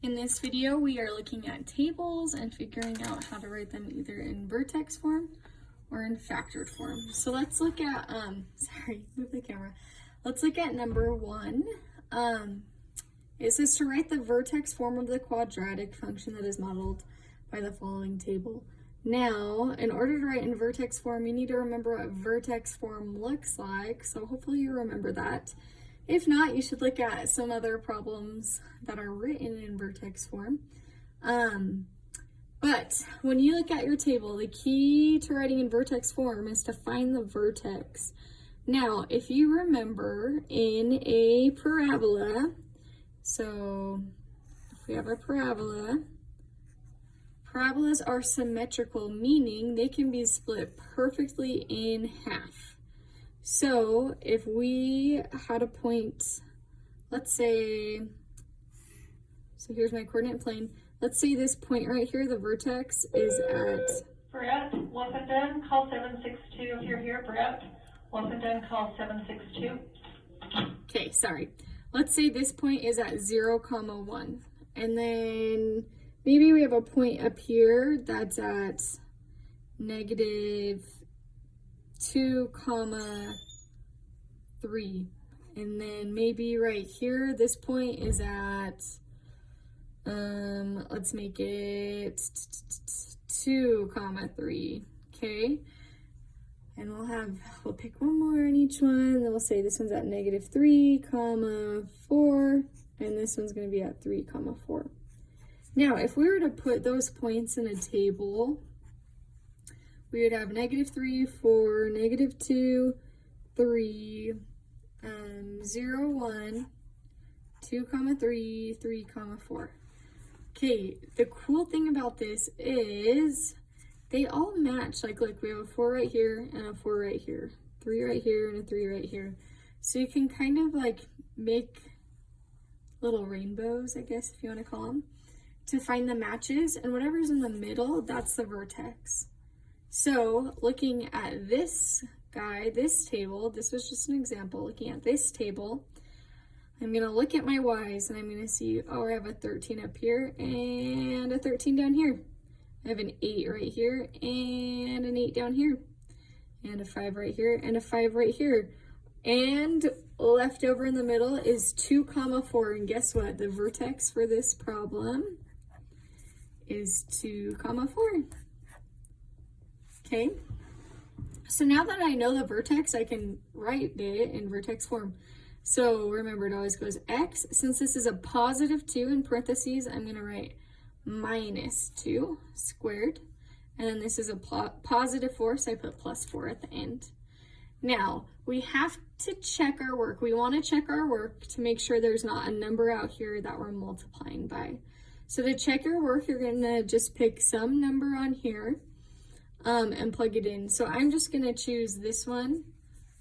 In this video, we are looking at tables and figuring out how to write them either in vertex form or in factored form. So let's look at, sorry, move the camera. Let's look at number 1. It says to write the vertex form of the quadratic function that is modeled by the following table. Now, in order to write in vertex form, you need to remember what vertex form looks like. So hopefully you remember that. If not, you should look at some other problems that are written in vertex form. But when you look at your table, the key to writing in vertex form is to find the vertex. Now, if you remember in a parabola, so if we have a parabola, parabolas are symmetrical, meaning they can be split perfectly in half. So if we had a point, let's say, so here's my coordinate plane. Let's say this point right here, the vertex is at... Brett, Wolfenden, call 762 if you're here, Brett. Wolfenden, call 762. Okay, sorry. Let's say this point is at 0, 1. And then maybe we have a point up here that's at negative 2, 3. And then maybe right here, this point is at, let's make it 2, 3, okay? And we'll pick one more in each one. Then we'll say this one's at negative 3, 4, and this one's gonna be at 3, 4. Now, if we were to put those points in a table, we would have negative 3, 4, negative 2, 3, 0, 1, 2, 3, 3, 4. Okay, the cool thing about this is they all match. Like, look, we have a 4 right here and a 4 right here, 3 right here and a 3 right here. So you can kind of like make little rainbows, I guess, if you want to call them, to find the matches, and whatever's in the middle, that's the vertex. So looking at this guy, this table, this was just an example, looking at this table, I'm gonna look at my y's and I'm gonna see, oh, I have a 13 up here and a 13 down here. I have an 8 right here and an 8 down here, and a 5 right here and a 5 right here. And left over in the middle is 2, 4, and guess what? The vertex for this problem is 2, 4. Okay, so now that I know the vertex, I can write it in vertex form. So remember, it always goes x. Since this is a positive 2 in parentheses, I'm going to write minus 2 squared. And then this is a positive 4, so I put plus 4 at the end. Now, we have to check our work. We want to check our work to make sure there's not a number out here that we're multiplying by. So to check your work, you're going to just pick some number on here and plug it in. So I'm just going to choose this one,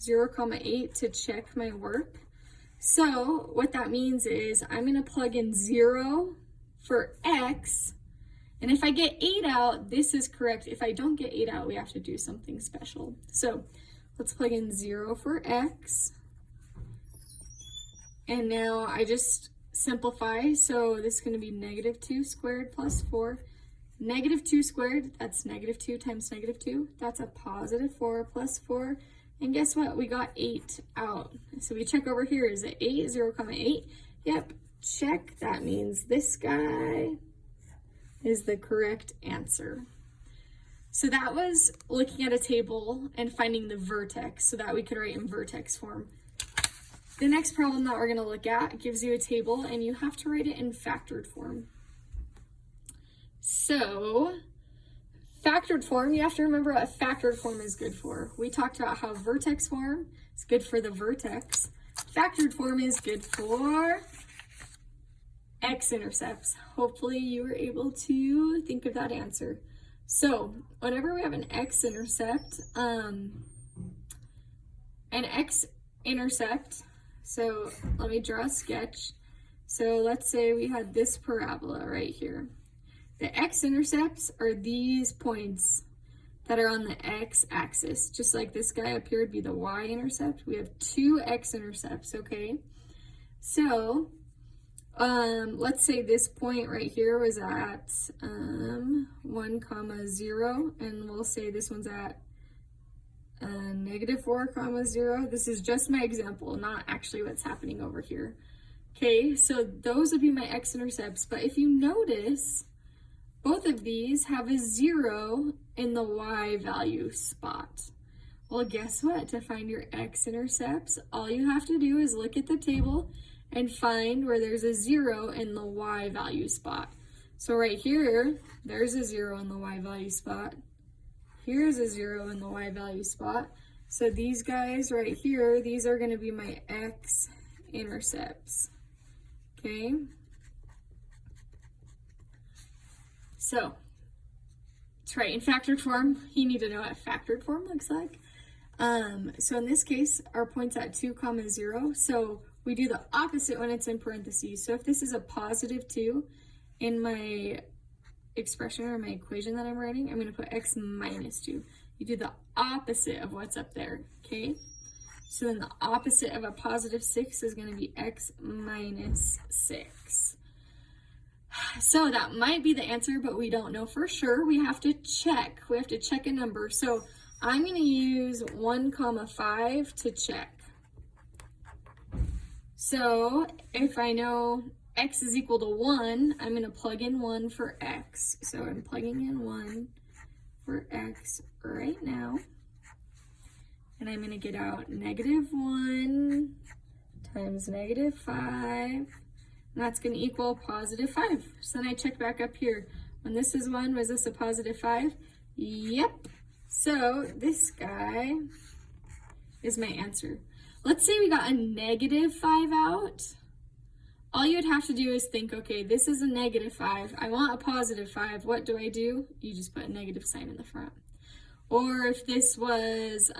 0, 8, to check my work. So what that means is I'm going to plug in 0 for x, and if I get 8 out, this is correct. If I don't get 8 out, we have to do something special. So let's plug in 0 for x, and now I just simplify. So this is going to be negative 2 squared plus 4. Negative 2 squared, that's negative 2 times negative 2. That's a positive 4 plus 4. And guess what? We got 8 out. So we check over here. Is it 8? 0, 8? Yep, check. That means this guy is the correct answer. So that was looking at a table and finding the vertex so that we could write in vertex form. The next problem that we're going to look at gives you a table and you have to write it in factored form. So factored form, you have to remember what factored form is good for. We talked about how vertex form is good for the vertex. Factored form is good for x-intercepts. Hopefully you were able to think of that answer. So whenever we have an x-intercept, so let me draw a sketch. So let's say we had this parabola right here. The x-intercepts are these points that are on the x-axis. Just like this guy up here would be the y-intercept. We have two x-intercepts, okay? So let's say this point right here was at 1, 0, and we'll say this one's at -4, 0. This is just my example, not actually what's happening over here. Okay, so those would be my x-intercepts, but if you notice, both of these have a 0 in the y value spot. Well, guess what? To find your x-intercepts, all you have to do is look at the table and find where there's a 0 in the y value spot. So right here, there's a 0 in the y value spot. Here's a 0 in the y value spot. So these guys right here, these are going to be my x-intercepts. Okay? So, to write in factored form, you need to know what factored form looks like. So in this case, our point's at 2, 0. So we do the opposite when it's in parentheses. So if this is a +2 in my expression or my equation that I'm writing, I'm going to put x minus 2. You do the opposite of what's up there, okay? So then the opposite of a +6 is going to be x minus 6. So that might be the answer, but we don't know for sure. We have to check. We have to check a number. So I'm going to use 1, 5 to check. So if I know x is equal to 1, I'm going to plug in 1 for x. So I'm plugging in 1 for x right now. And I'm going to get out -1 times -5. And that's going to equal +5. So then I check back up here. When this is 1, was this a +5? Yep. So this guy is my answer. Let's say we got a -5 out. All you'd have to do is think, okay, this is a -5. I want a +5. What do? You just put a negative sign in the front. Or if this was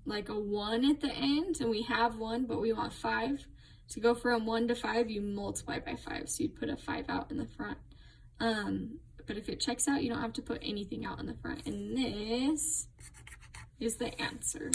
like a 1 at the end, and we have 1, but we want 5. To go from 1 to 5, you multiply by 5. So you'd put a 5 out in the front. But if it checks out, you don't have to put anything out in the front. And this is the answer.